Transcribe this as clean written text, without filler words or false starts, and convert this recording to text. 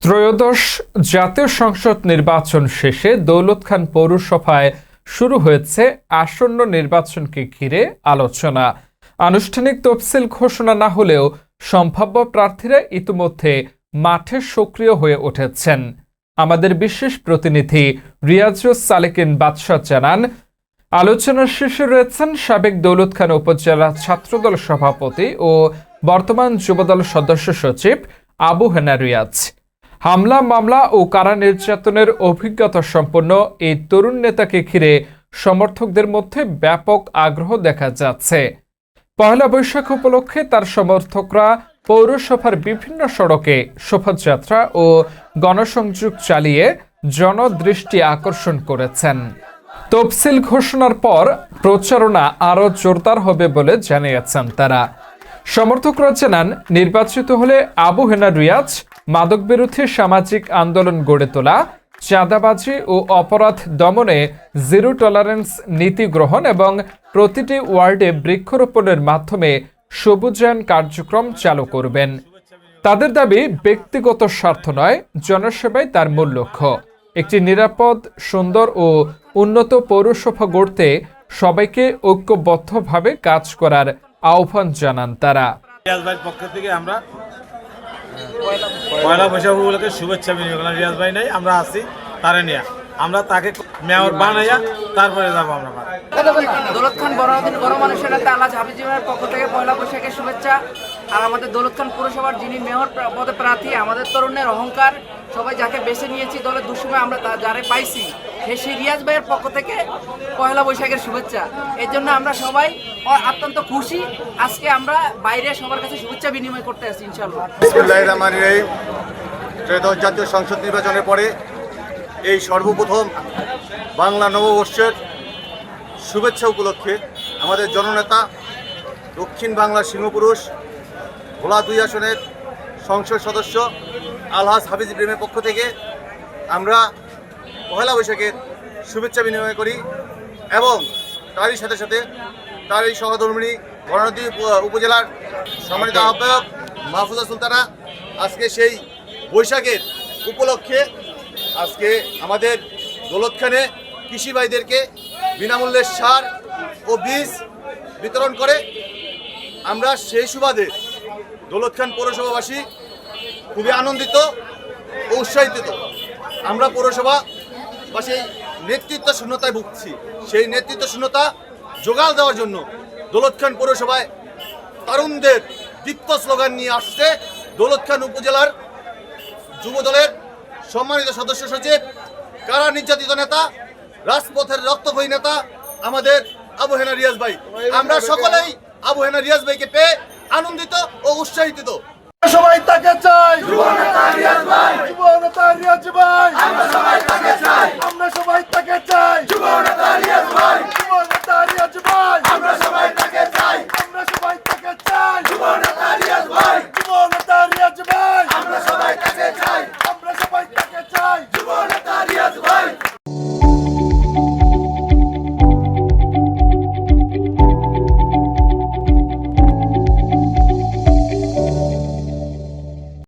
ত্রয়োদশ জাতীয় সংসদ নির্বাচন শেষে দৌলত খান পৌরসভায় শুরু হয়েছে আসন্ন নির্বাচনকে ঘিরে আলোচনা। আনুষ্ঠানিক তফসিল ঘোষণা না হলেও সম্ভাব্য প্রার্থীরা ইতিমধ্যে মাঠে সক্রিয় হয়ে উঠেছেন। আমাদের বিশেষ প্রতিনিধি রিয়াজুস সালেকিন বাদশাহ জানান, আলোচনার শীর্ষে রয়েছেন সাবেক দৌলত খান উপজেলা ছাত্রদল সভাপতি ও বর্তমান যুবদল সদস্য সচিব আবু হেনা রিয়াজ। হামলা, মামলা ও কারা নির্যাতনের অভিজ্ঞতা সম্পন্ন এই তরুণ নেতাকে ঘিরে সমর্থকদের মধ্যে ব্যাপক আগ্রহ দেখা যাচ্ছে। পহেলা বৈশাখ উপলক্ষে তার সমর্থকরা পৌরসভার বিভিন্ন সড়কে শোভাযাত্রা ও গণসংযোগ চালিয়ে জনদৃষ্টি আকর্ষণ করেছেন। তফসিল ঘোষণার পর প্রচারণা আরও জোরদার হবে বলে জানিয়েছেন তারা। সমর্থকরা জানান, নির্বাচিত হলে আবু হেনা রিয়াজ মাদক বিরোধী সামাজিক আন্দোলন গড়ে তোলা, চাঁদাবাজি ও অপরাধ দমনে জিরো টলারেন্স নীতি গ্রহণ এবং প্রতিটি ওয়ার্ডে বৃক্ষরোপণের মাধ্যমে সবুজায়ন কার্যক্রম চালু করবেন। তাদের দাবি, ব্যক্তিগত স্বার্থ নয়, জনসেবাই তার মূল লক্ষ্য। একটি নিরাপদ, সুন্দর ও উন্নত পৌরসভা গড়তে সবাইকে ঐক্যবদ্ধভাবে কাজ করার আহ্বান জানান তারা। রিয়াজ ভাইয়ের পক্ষ থেকে আমরা পয়লা বৈশাখ উপলক্ষে শুভেচ্ছা বিনিময় করলাম। রিয়াজ ভাই নাই, আমরা আছি তারে নিয়ে, আমরা তাকে মেয়র বানাইয়া তারপরে যাবো আমরা। দৌলত খান বড় মানুষের নেতা আলহাজ হাফিজ ভাইয়ের পক্ষ থেকে পয়লা বৈশাখের শুভেচ্ছা। আর আমাদের দৌলত খান পৌরসভার যিনি মেয়র পদে প্রার্থী, আমাদের তরুণের অহংকার, সবাই যাকে বেছে নিয়েছি দলের দুঃসময় আমরা যারে পাইছি, সেই রিয়াজ ভাইয়ের পক্ষ থেকে পয়লা বৈশাখের শুভেচ্ছা। এর জন্য আমরা সবাই অত্যন্ত খুশি। আজকে আমরা বাইরে সবার কাছে শুভেচ্ছা বিনিময় করতে আসছি ইনশাআল্লাহ। বিসমিল্লাহির রহমানির রহিম। ত্রয়োদশ জাতীয় সংসদ নির্বাচনের পরে এই সর্বপ্রথম বাংলা নববর্ষের শুভেচ্ছা উপলক্ষে আমাদের জননেতা দক্ষিণ বাংলার সিংহপুরুষ ভোলা ২ আসনের সংসদ সদস্য আলহাজ হাফিজ ইব্রাহিমের পক্ষ থেকে আমরা পহেলা বৈশাখের শুভেচ্ছা বিনিময় করি এবং তারই সাথে সাথে তার এই সহধর্মিণী বরানদী উপজেলার সম্মানিত আহ্বায়ক মাহফুজা সুলতানা আজকে সেই বৈশাখের উপলক্ষে আজকে আমাদের দৌলত খানে কৃষি ভাইদেরকে বিনামূল্যে সার ও বীজ বিতরণ করে। আমরা সেই সুবাদে দৌলত খান পৌরসভাবাসী খুবই আনন্দিত ও উৎসাহিত। আমরা পৌরসভাবাসী নেতৃত্ব শূন্যতায় ভুগছি, সেই নেতৃত্ব শূন্যতা জোগাড় দেওয়ার জন্য দৌলত খান পৌরসভায় তরুণদের দীপ্ত স্লোগান নিয়ে আসছে দৌলত খান উপজেলার যুবদলের সম্মানিত সদস্য সচিব, কারা নির্যাতিত নেতা, রাজপথের রক্তক্ষয়ী নেতা আমাদের আবু হেনা রিয়াজ ভাই। আমরা সকলেই আবু হেনা রিয়াজ ভাইকে পেয়ে আনন্দিত ও উৎসাহিত। সবাই তাকে চাই,